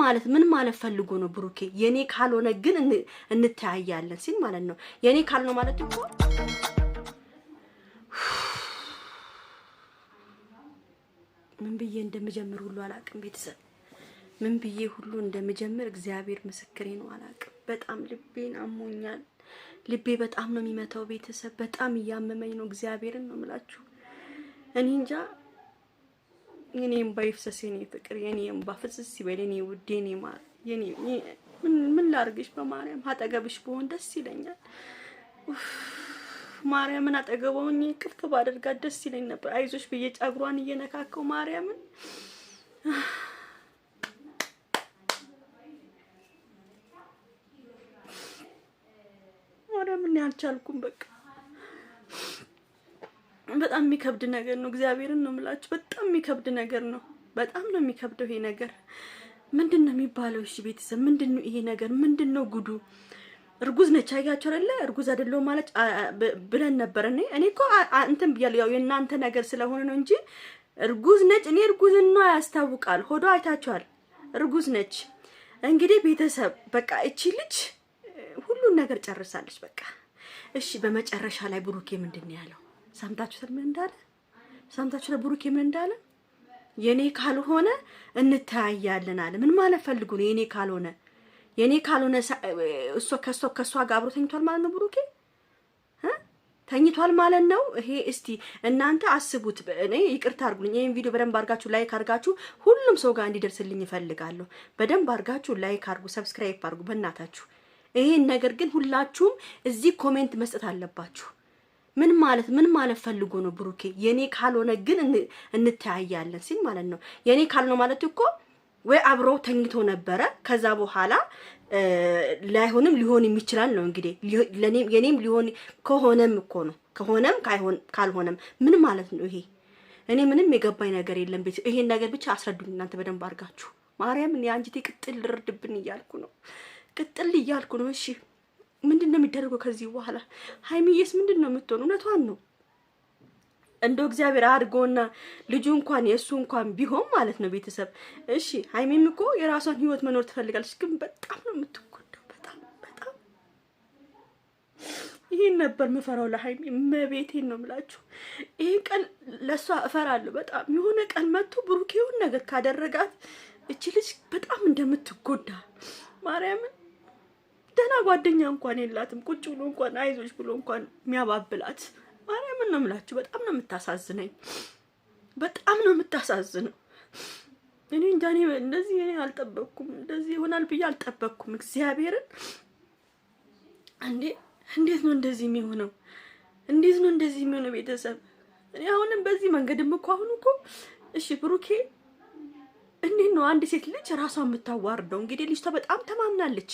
ማለት ፈልጎ ነው ብሩኬ? የኔ ካልሆነ ግን እንተያያለን ሲል ማለት ነው። የኔ ካልሆነ ማለት እኮ ምን ብዬ እንደምጀምር ሁሉ አላቅም። ቤተሰብ ምን ብዬ ሁሉ እንደምጀምር እግዚአብሔር ምስክሬ ነው፣ አላቅም። በጣም ልቤን አሞኛል። ልቤ በጣም ነው የሚመታው። ቤተሰብ በጣም እያመመኝ ነው። እግዚአብሔርን ነው የምላችሁ። እኔ እንጃ። የኔም ባይፍሰስ የኔ ፍቅር፣ የኔም ባፍስስ ሲበል የኔ ውድ፣ የኔ ማር፣ የኔ ምን ላርግሽ? በማርያም አጠገብሽ ብሆን ደስ ይለኛል። ማርያምን አጠገቧኝ ቅፍ ባደርጋት ደስ ይለኝ ነበር። አይዞሽ ብዬ ጫጉሯን እየነካከው ማርያምን ማርያምን ያልቻልኩም። በቃ በጣም የሚከብድ ነገር ነው። እግዚአብሔርን ነው የምላችሁ። በጣም የሚከብድ ነገር ነው። በጣም ነው የሚከብደው ይሄ ነገር። ምንድነው የሚባለው? እሺ ቤተሰብ ምንድነው ይሄ ነገር? ምንድነው ጉዱ? እርጉዝ ነች አያችሁ አይደለ? እርጉዝ አይደለም ማለት ብለን ነበር። እኔ እኮ እንትን ብያለሁ። ያው የእናንተ ነገር ስለሆነ ነው እንጂ እርጉዝ ነች። እኔ እርጉዝና ያስታውቃል። ሆዷ አይታችኋል። እርጉዝ ነች። እንግዲህ ቤተሰብ በቃ እቺ ልጅ ሁሉን ነገር ጨርሳለች። በቃ እሺ። በመጨረሻ ላይ ብሩኬ ምንድነው ያለው? ሰምታችሁት ምን እንዳለ? ሰምታችሁት ብሩኬ ምን እንዳለ? የኔ ካልሆነ እንተያያለን አለ። ምን ማለት ፈልጉ ነው? የኔ ካልሆነ እሷ ከሷ ጋር አብሮ ተኝቷል ማለት ነው ብሩኬ ተኝቷል ማለት ነው። ይሄ እስቲ እናንተ አስቡት። እኔ ይቅርታ አድርጉልኝ። ይሄን ቪዲዮ በደንብ አድርጋችሁ ላይክ አድርጋችሁ ሁሉም ሰው ጋር እንዲደርስልኝ እፈልጋለሁ። በደንብ አድርጋችሁ ላይክ አድርጉ፣ ሰብስክራይብ አድርጉ በእናታችሁ። ይሄን ነገር ግን ሁላችሁም እዚህ ኮሜንት መስጠት አለባችሁ። ምን ማለት ፈልጎ ነው ብሩኬ? የኔ ካልሆነ ግን እንተያያለን ሲል ማለት ነው። የኔ ካልሆነ ማለት እኮ ወይ አብረው ተኝቶ ነበረ። ከዛ በኋላ ላይሆንም ሊሆንም ይችላል ነው እንግዲህ። የኔም ሊሆን ከሆነም እኮ ነው፣ ከሆነም ካልሆነም ምን ማለት ነው ይሄ? እኔ ምንም የገባኝ ነገር የለም። ይሄን ነገር ብቻ አስረዱኝ እናንተ በደንብ አድርጋችሁ። ማርያምን የአንጀቴ ቅጥል ልርድብን እያልኩ ነው፣ ቅጥል እያልኩ ነው። እሺ ምንድነው የሚደረገው ከዚህ በኋላ? ሃይሚዬስ ምንድነው የምትሆነው? እውነቷን ነው። እንደው እግዚአብሔር አድርጎና ልጁ እንኳን የሱ እንኳን ቢሆን ማለት ነው ቤተሰብ። እሺ ሃይሚም እኮ የራሷን ህይወት መኖር ትፈልጋለች፣ ግን በጣም ነው የምትጎዳው። በጣም ይሄን ነበር የምፈራው ለሃይሚ። መቤቴን ነው የምላችሁ። ይሄ ቀን ለሷ እፈራለሁ በጣም። የሆነ ቀን መጥቶ ብሩኬ የሆነ ነገር ካደረጋት እቺ ልጅ በጣም እንደምትጎዳ ማርያምን። ደህና ጓደኛ እንኳን የላትም። ቁጭ ብሎ እንኳን አይዞሽ ብሎ እንኳን የሚያባብላት ማርያምን ነው የምላችሁ። በጣም ነው የምታሳዝነኝ። በጣም ነው የምታሳዝነው። እኔ እንጃ። እንደዚህ እኔ አልጠበቅኩም። እንደዚህ ይሆናል ብዬ አልጠበቅኩም። እግዚአብሔርን እንዴት ነው እንደዚህ የሚሆነው? እንዴት ነው እንደዚህ የሚሆነው ቤተሰብ? እኔ አሁንም በዚህ መንገድም እኮ አሁን እኮ እሺ ብሩኬ እንዴት ነው አንድ ሴት ልጅ ራሷን የምታዋርደው? እንግዲህ ልጅቷ በጣም ተማምናለች።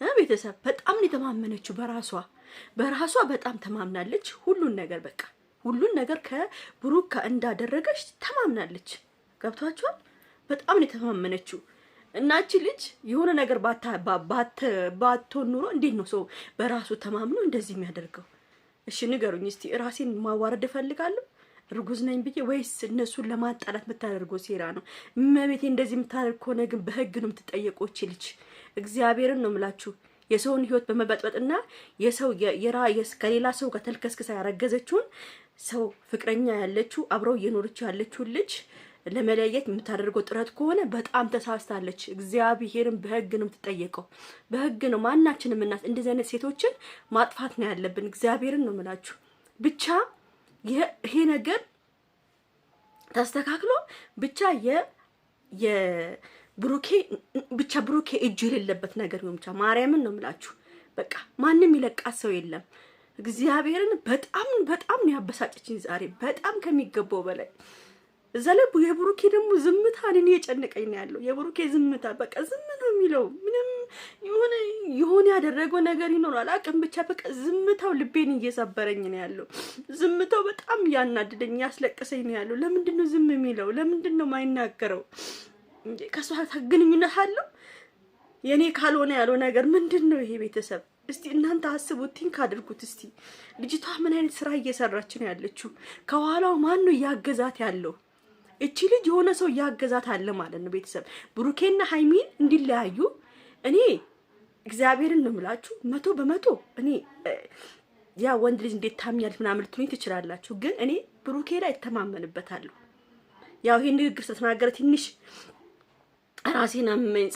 ቤተሰብ በጣም ነው የተማመነችው በራሷ በጣም ተማምናለች። ሁሉን ነገር በቃ ሁሉን ነገር ከብሩክ እንዳደረገች ተማምናለች። ገብቷችኋል? በጣም ነው የተማመነችው። እና እቺ ልጅ የሆነ ነገር ባትሆን ኑሮ እንዴት ነው ሰው በራሱ ተማምኖ እንደዚህ የሚያደርገው? እሺ ንገሩኝ እስቲ። ራሴን ማዋረድ እፈልጋለሁ እርጉዝ ነኝ ብዬ፣ ወይስ እነሱን ለማጣላት የምታደርገው ሴራ ነው? እመቤቴ እንደዚህ የምታደርግ ከሆነ ግን በህግ ነው የምትጠየቀው እቺ ልጅ። እግዚአብሔርን ነው የምላችሁ። የሰውን ህይወት በመበጥበጥና የሰው ከሌላ ሰው ጋር ተልከስክሳ ያረገዘችውን ሰው ፍቅረኛ ያለችው አብረው እየኖረች ያለችውን ልጅ ለመለያየት የምታደርገው ጥረት ከሆነ በጣም ተሳስታለች። እግዚአብሔርን በህግ ነው የምትጠየቀው። በህግ ነው ማናችንም እናት እንደዚህ አይነት ሴቶችን ማጥፋት ነው ያለብን። እግዚአብሔርን ነው የምላችሁ። ብቻ ይሄ ነገር ተስተካክሎ ብቻ ብሩኬ እጁ የሌለበት ነገር ነው። ብቻ ማርያምን ነው የምላችሁ። በቃ ማንም ይለቃት ሰው የለም። እግዚአብሔርን በጣም ነው ያበሳጨችኝ ዛሬ፣ በጣም ከሚገባው በላይ። ዘለቡ የብሩኬ ደግሞ ዝምታ እኔ የጨነቀኝ ነው ያለው። የብሩኬ ዝምታ በቃ ዝም ነው የሚለው። ምንም የሆነ ያደረገው ነገር ይኖራል አቅም ብቻ በቃ ዝምታው ልቤን እየሰበረኝ ነው ያለው። ዝምታው በጣም ያናድደኝ ያስለቀሰኝ ነው ያለው። ለምንድን ነው ዝም የሚለው? ለምንድን ነው የማይናገረው? ከሷ ግንኙነት አለው? የኔ ካልሆነ ያለው ነገር ምንድነው ይሄ ቤተሰብ? እስቲ እናንተ አስቡት፣ ቲንክ አድርጉት እስቲ። ልጅቷ ምን አይነት ስራ እየሰራች ነው ያለችው? ከኋላው ማን ነው ያገዛት ያለው? እቺ ልጅ የሆነ ሰው ያገዛት አለ ማለት ነው። ቤተሰብ ብሩኬና ሃይሚን እንዲለያዩ እኔ እግዚአብሔርን ነው የምላችሁ 100% እኔ ያ ወንድ ልጅ እንዴት ታምኛለች ምናምን ልትሉኝ ትችላላችሁ፣ ግን እኔ ብሩኬ ላይ እተማመንበታለሁ። ያው ይሄን ንግግር ስትናገር ትንሽ ራሴን አመመኝ፣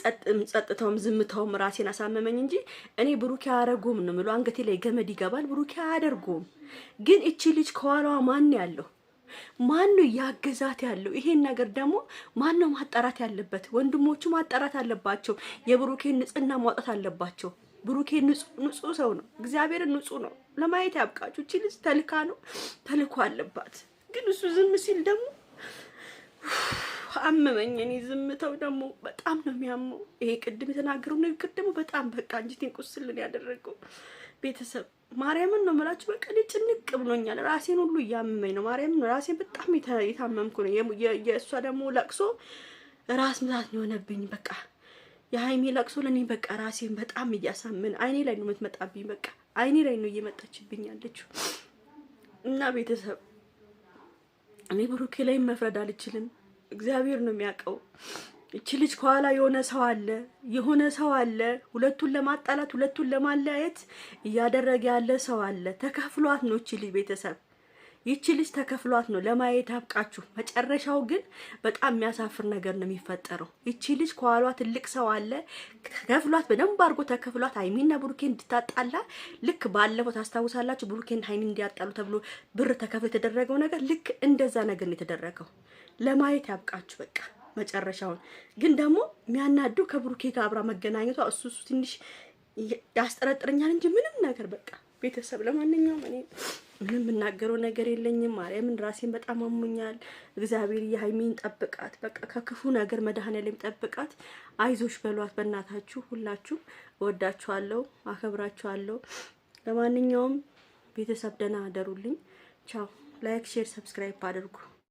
ጸጥታውም ዝምታውም ራሴን አሳመመኝ እንጂ እኔ ብሩኬ አያደርገውም ነው የምለው። አንገቴ ላይ ገመድ ይገባል፣ ብሩኬ አያደርገውም። ግን እቺ ልጅ ከኋላዋ ማን ያለው? ማን ነው ያገዛት ያለው? ይሄን ነገር ደግሞ ማን ነው ማጣራት ያለበት? ወንድሞቹ ማጣራት አለባቸው። የብሩኬን ንጽህና ማውጣት አለባቸው። ብሩኬ ንጹህ ሰው ነው፣ እግዚአብሔር ንጹህ ነው። ለማየት ያብቃችሁ። እቺ ልጅ ተልካ ነው ተልኮ አለባት። ግን እሱ ዝም ሲል ደግሞ አመመኝ። እኔ ዝምታው ደግሞ በጣም ነው የሚያመው። ይሄ ቅድም የተናገረው ንግግር ደግሞ በጣም በቃ እንጂቴን ቁስልን ያደረገው። ቤተሰብ ማርያምን ነው የምላችሁ። በቃ ጭንቅ ብሎኛል። ራሴን ሁሉ እያመመኝ ነው። ማርያምን ራሴን በጣም የታመምኩ ነው። የእሷ ደግሞ ለቅሶ ራስ ምታት ነው የሆነብኝ። በቃ የሃይሚ ለቅሶ ለኔ በቃ ራሴን በጣም እያሳመን አይኔ ላይ ነው የምትመጣብኝ። በቃ አይኔ ላይ ነው እየመጣችብኝ ያለችው። እና ቤተሰብ እኔ ብሩኬ ላይ መፍረድ አልችልም። እግዚአብሔር ነው የሚያውቀው። እቺ ልጅ ከኋላ የሆነ ሰው አለ ሁለቱን ለማጣላት ሁለቱን ለማለያየት እያደረገ ያለ ሰው አለ። ተከፍሏት ነው እቺ ልጅ ቤተሰብ፣ ይቺ ልጅ ተከፍሏት ነው። ለማየት አብቃችሁ። መጨረሻው ግን በጣም የሚያሳፍር ነገር ነው የሚፈጠረው። ይቺ ልጅ ከኋሏ ትልቅ ሰው አለ ተከፍሏት፣ በደንብ አድርጎ ተከፍሏት ሃይሚና ብሩኬን እንድታጣላ። ልክ ባለፈው ታስታውሳላችሁ ብሩኬን ሃይሚን እንዲያጣሉ ተብሎ ብር ተከፍሎ የተደረገው ነገር ልክ እንደዛ ነገር ነው የተደረገው። ለማየት ያብቃችሁ በቃ መጨረሻውን። ግን ደግሞ የሚያናዱ ከብሩኬ ጋር አብራ መገናኘቷ እሱ ትንሽ ያስጠረጥረኛል እንጂ ምንም ነገር በቃ ቤተሰብ። ለማንኛውም እኔ ምንም የምናገረው ነገር የለኝም። ማርያምን ራሴን በጣም አሞኛል። እግዚአብሔር የሃይሚን ጠብቃት፣ በቃ ከክፉ ነገር መድኃኔዓለም ጠብቃት። አይዞሽ በሏት በእናታችሁ። ሁላችሁ እወዳችኋለሁ፣ አከብራችኋለሁ። ለማንኛውም ቤተሰብ ደህና አደሩልኝ። ቻው። ላይክ፣ ሼር፣ ሰብስክራይብ አድርጉ።